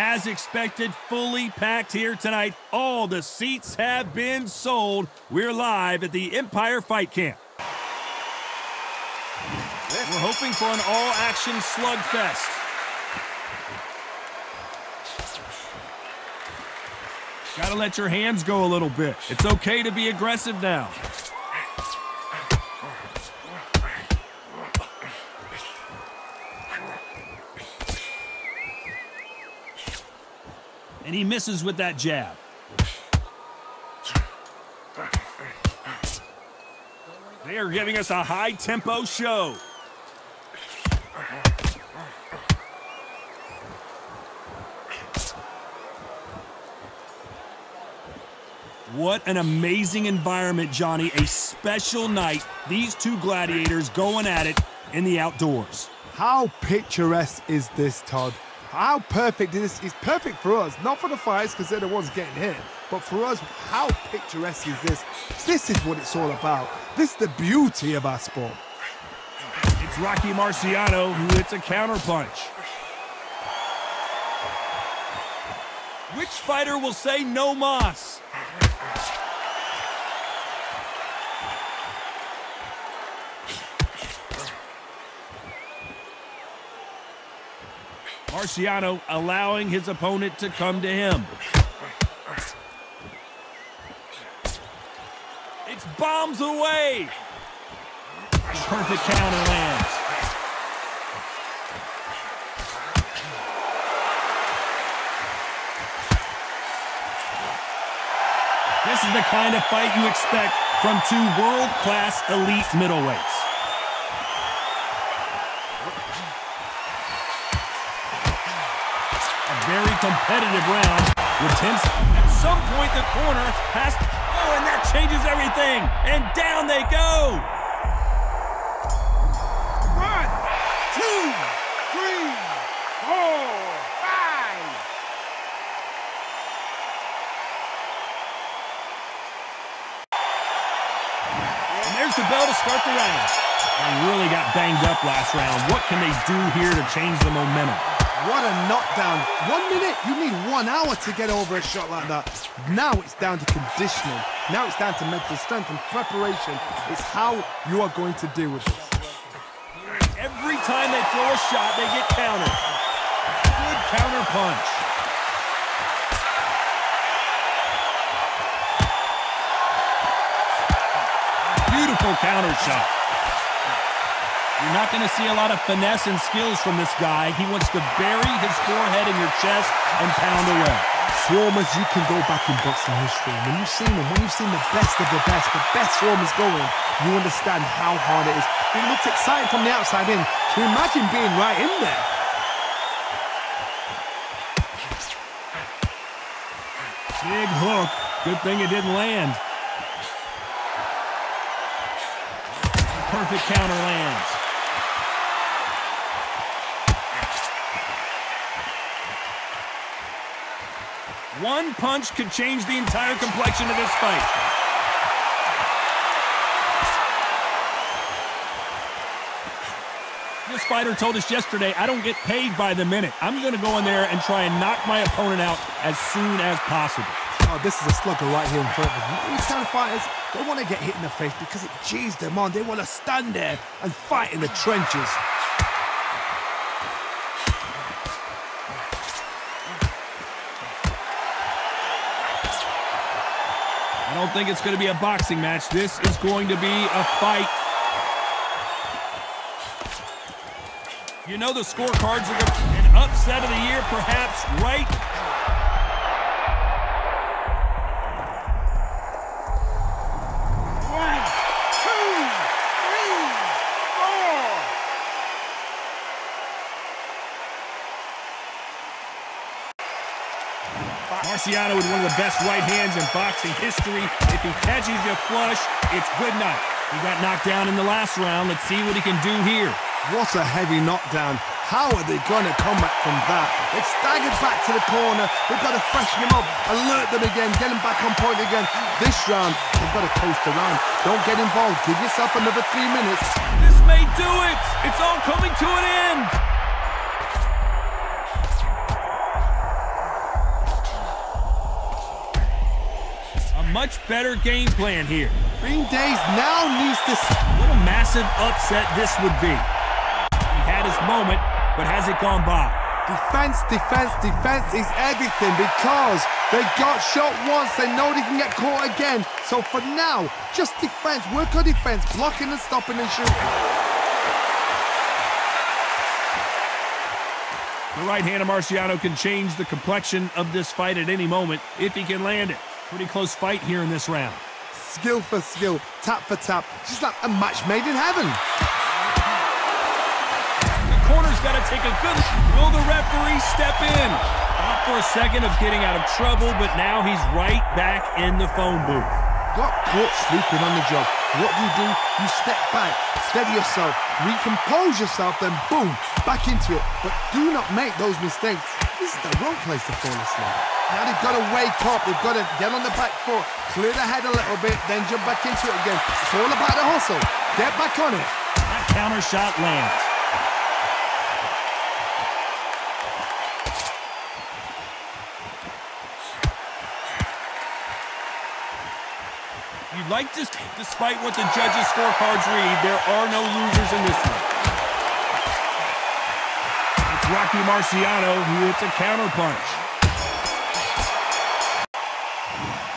As expected, fully packed here tonight. All the seats have been sold. We're live at the Empire Fight Camp. We're hoping for an all-action slugfest. Gotta let your hands go a little bit. It's okay to be aggressive now. And he misses with that jab. They are giving us a high-tempo show. What an amazing environment, Johnny. A special night. These two gladiators going at it in the outdoors. How picturesque is this, Todd? How perfect is this? It's perfect for us, not for the fighters because they're the ones getting hit, but for us, how picturesque is this? This is what it's all about. This is the beauty of our sport. It's Rocky Marciano who hits a counterpunch. Which fighter will say no mas? Marciano allowing his opponent to come to him. It's bombs away. Perfect counter lands. This is the kind of fight you expect from two world-class elite middleweights. Very competitive round. Intense. At some point, the corner has to... Oh, and that changes everything. And down they go. 1, 2, 3, 4, 5. And there's the bell to start the round. They really got banged up last round. What can they do here to change the momentum? What a knockdown. 1 minute, you need 1 hour to get over a shot like that. Now it's down to conditioning. Now it's down to mental strength and preparation. It's how you are going to deal with this. Every time they throw a shot, they get countered. Good counter punch. Beautiful counter shot. You're not going to see a lot of finesse and skills from this guy. He wants to bury his forehead in your chest and pound away. Swarmers, you can go back in boxing history. When you've seen them, when you've seen the best swarmers going, you understand how hard it is. It looks exciting from the outside in. Can you imagine being right in there? Big hook. Good thing it didn't land. Perfect counter lands. One punch could change the entire complexion of this fight. This fighter told us yesterday, I don't get paid by the minute. I'm going to go in there and try and knock my opponent out as soon as possible. Oh, this is a slugger right here in front of them. These kind of fighters, they want to get hit in the face because it G's them on. They want to stand there and fight in the trenches. I don't think it's going to be a boxing match. This is going to be a fight. You know the scorecards are an upset of the year, perhaps, right? Marciano with one of the best right hands in boxing history. If he catches you flush, it's good night. He got knocked down in the last round. Let's see what he can do here. What a heavy knockdown. How are they going to come back from that? They've staggered back to the corner. They've got to freshen him up, alert them again, get him back on point again. This round, they've got to coast around. Don't get involved. Give yourself another 3 minutes. This may do it. It's all coming to an end. much better game plan here. Green Days now needs to... What a massive upset this would be. He had his moment, but has it gone by? Defense, defense, defense is everything because they got shot once. They know they can get caught again. So for now, just defense. Work on defense. Blocking and stopping and shooting. The right hand of Marciano can change the complexion of this fight at any moment if he can land it. Pretty close fight here in this round. Skill for skill, tap for tap. Just like a match made in heaven. Corner's got to take a good... Will the referee step in? Thought for a second of getting out of trouble, but now he's right back in the phone booth. Got caught sleeping on the job. What do? You step back, steady yourself, recompose yourself, then boom, back into it. But do not make those mistakes. This is the wrong place to fall asleep. Now they've got to wake up. They've got to get on the back foot, clear the head a little bit, then jump back into it again. It's all about the hustle. Get back on it. That counter shot lands. You'd like to, despite what the judges' scorecards read, there are no losers in this one. It's Rocky Marciano who hits a counterpunch.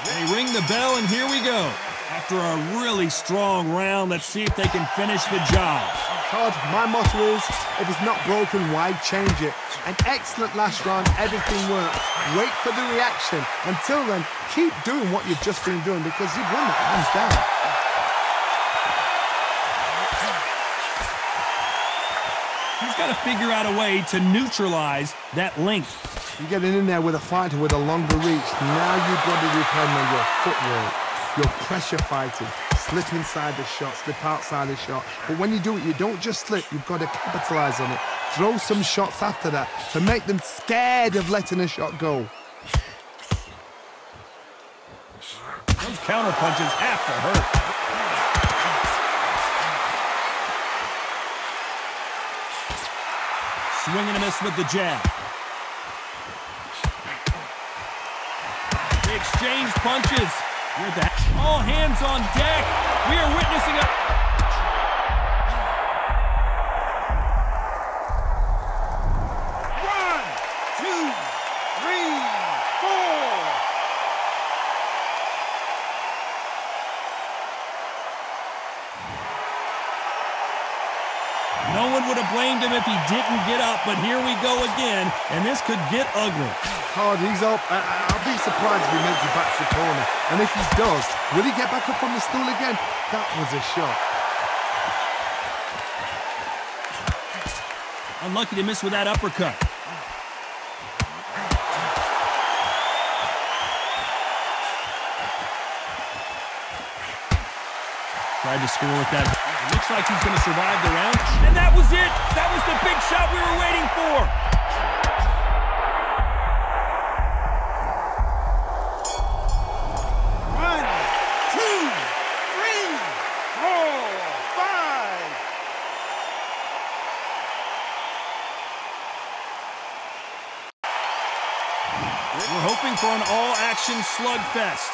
They ring the bell, and here we go. After a really strong round, let's see if they can finish the job. Todd, my motto is, if it's not broken, why change it? An excellent last round, everything worked. Wait for the reaction. Until then, keep doing what you've just been doing because you've won it hands down. He's got to figure out a way to neutralize that length. You're getting in there with a fighter with a longer reach. Now you've got to depend on your footwork, your pressure fighting. Slip inside the shot, slip outside the shot. But when you do it, you don't just slip. You've got to capitalize on it. Throw some shots after that to make them scared of letting a shot go. Those counter punches have to hurt. Swing and a miss with the jab. They exchange punches. All hands on deck. We are witnessing a... One, two, three, four. No one would have blamed him if he didn't get up, but here we go again, and this could get ugly. Hard, he's up. I'll be surprised if he makes it back to the corner. And if he does, will he get back up on the stool again? That was a shot. Unlucky to miss with that uppercut. Tried to score with that. It looks like he's going to survive the round. And that was it. That was the big shot we were waiting for. We're hoping for an all-action slugfest.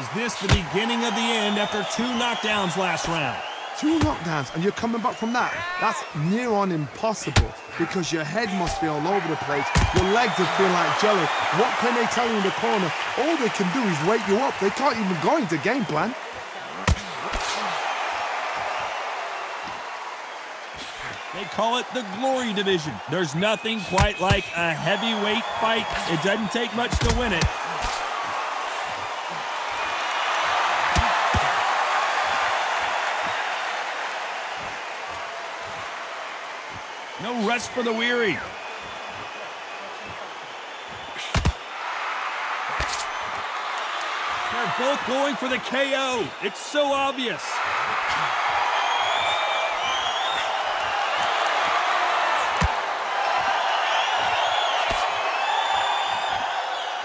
Is this the beginning of the end after 2 knockdowns last round? 2 knockdowns, and you're coming back from that? That's near on impossible because your head must be all over the place. Your legs will feel like jelly. What can they tell you in the corner? All they can do is wake you up. They can't even go into game plan. They call it the glory division. There's nothing quite like a heavyweight fight. It doesn't take much to win it. No rest for the weary. They're both going for the KO. It's so obvious.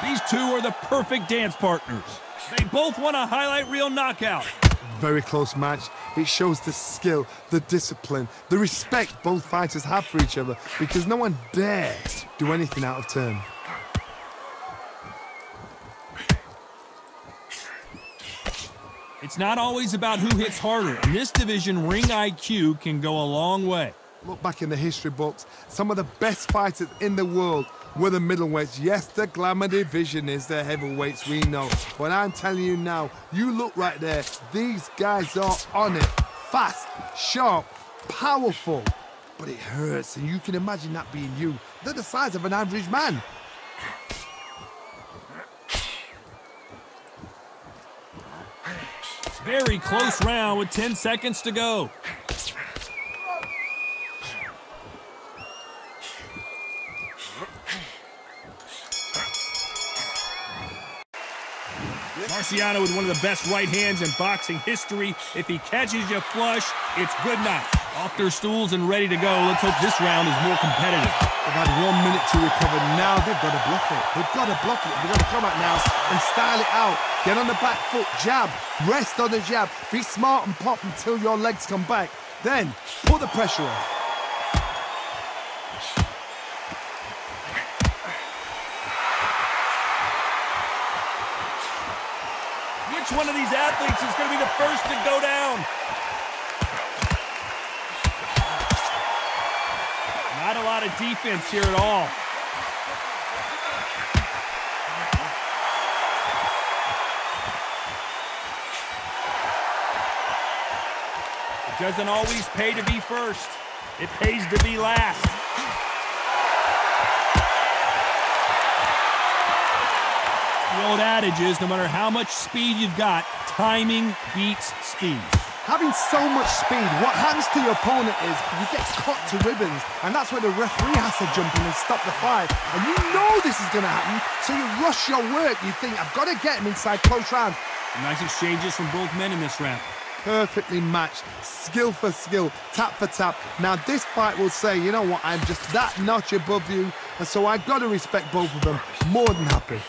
These two are the perfect dance partners. They both want a highlight reel knockout. Very close match. It shows the skill, the discipline, the respect both fighters have for each other because no one dares do anything out of turn. It's not always about who hits harder. In this division, ring IQ can go a long way. Look back in the history books, some of the best fighters in the world were the middleweights. Yes, the glamour division is the heavyweights, we know. But I'm telling you now, you look right there, these guys are on it. Fast, sharp, powerful. But it hurts, and you can imagine that being you. They're the size of an average man. Very close round with 10 seconds to go. Marciano with one of the best right hands in boxing history. If he catches you flush, it's good night. Off their stools and ready to go. Let's hope this round is more competitive. They've had 1 minute to recover. Now they've got to bluff it. They've got to bluff it. They've got to come out now and style it out. Get on the back foot, jab, rest on the jab. Be smart and pop until your legs come back. Then put the pressure on. Which one of these athletes is going to be the first to go down? Not a lot of defense here at all. It doesn't always pay to be first. It pays to be last. The old adage is, no matter how much speed you've got, timing beats speed. Having so much speed, what happens to your opponent is you get cut to ribbons, and that's where the referee has to jump in and stop the fight. And you know this is going to happen, so you rush your work. You think, I've got to get him inside close rounds. Nice exchanges from both men in this round. Perfectly matched, skill for skill, tap for tap. Now this fight will say, you know what, I'm just that notch above you, and so I've got to respect both of them. More than happy.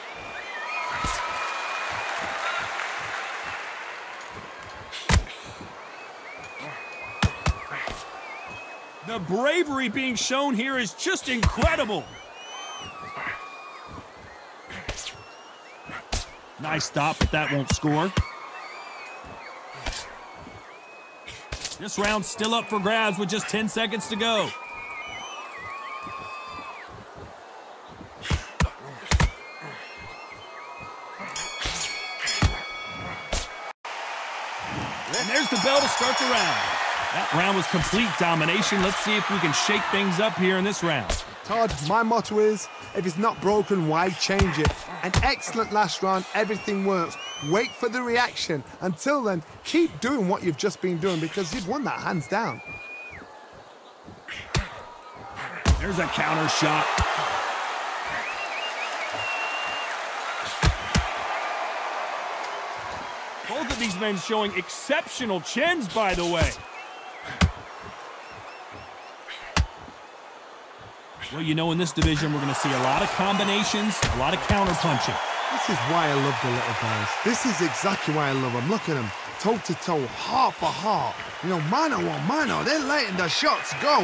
The bravery being shown here is just incredible. Nice stop, but that won't score. This round's still up for grabs with just 10 seconds to go. And there's the bell to start the round. That round was complete domination. Let's see if we can shake things up here in this round. Todd, my motto is, if it's not broken, why change it? An excellent last round, everything works. Wait for the reaction. Until then, keep doing what you've just been doing because you've won that hands down. There's a counter shot. Both of these men showing exceptional chins, by the way. Well, you know, in this division, we're going to see a lot of combinations, a lot of counter-punching. This is why I love the little guys. This is exactly why I love them. Look at them, toe-to-toe, heart for heart. You know, mano a mano, they're letting the shots go.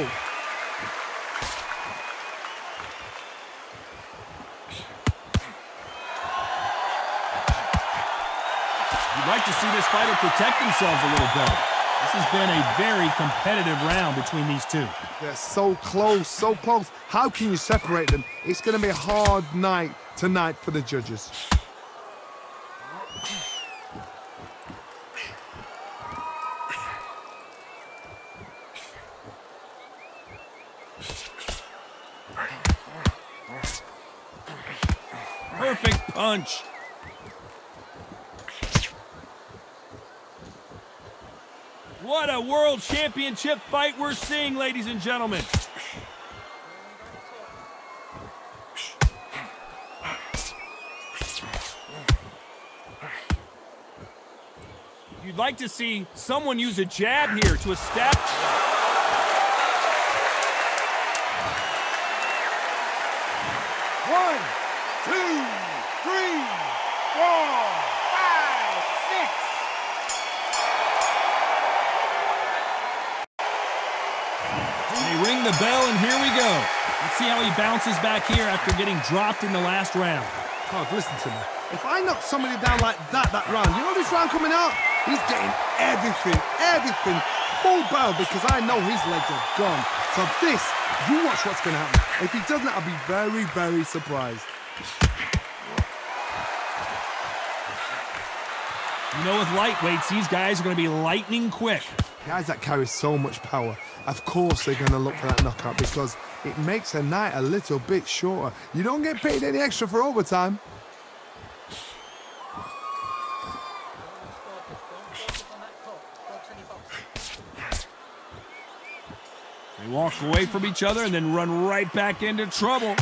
You'd like to see this fighter protect themselves a little better. This has been a very competitive round between these two. They're so close, so close. How can you separate them? It's going to be a hard night tonight for the judges. Perfect punch. What a world championship fight we're seeing, ladies and gentlemen. You'd like to see someone use a jab here to establish. One, two, three, four, five, six. They ring the bell, and here we go. Let's see how he bounces back here after getting dropped in the last round. Oh, listen to me. If I knock somebody down like that round, you know this round coming out? He's getting everything full barrel because I know his legs are gone. So this, you watch what's going to happen. If he doesn't, I'll be very, very surprised. You know, with lightweights, these guys are going to be lightning quick. Guys that carry so much power, of course they're going to look for that knockout because it makes a night a little bit shorter. You don't get paid any extra for overtime. They walk away from each other and then run right back into trouble.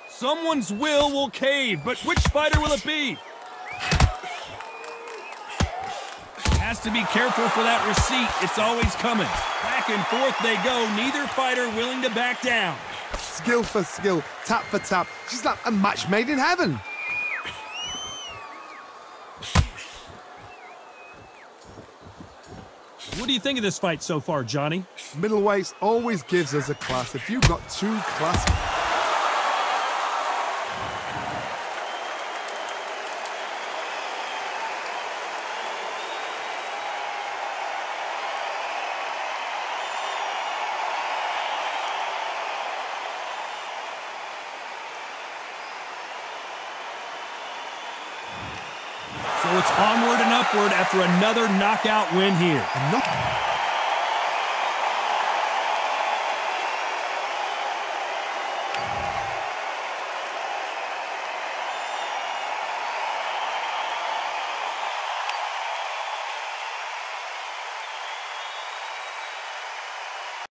Someone's will cave, but which fighter will it be? Has to be careful for that receipt. It's always coming. Back and forth they go. Neither fighter willing to back down. Skill for skill, tap for tap. She's like a match made in heaven. What do you think of this fight so far, Johnny? Middleweights always gives us a class. If you've got two classes. So it's onward and upward after another knockout win here.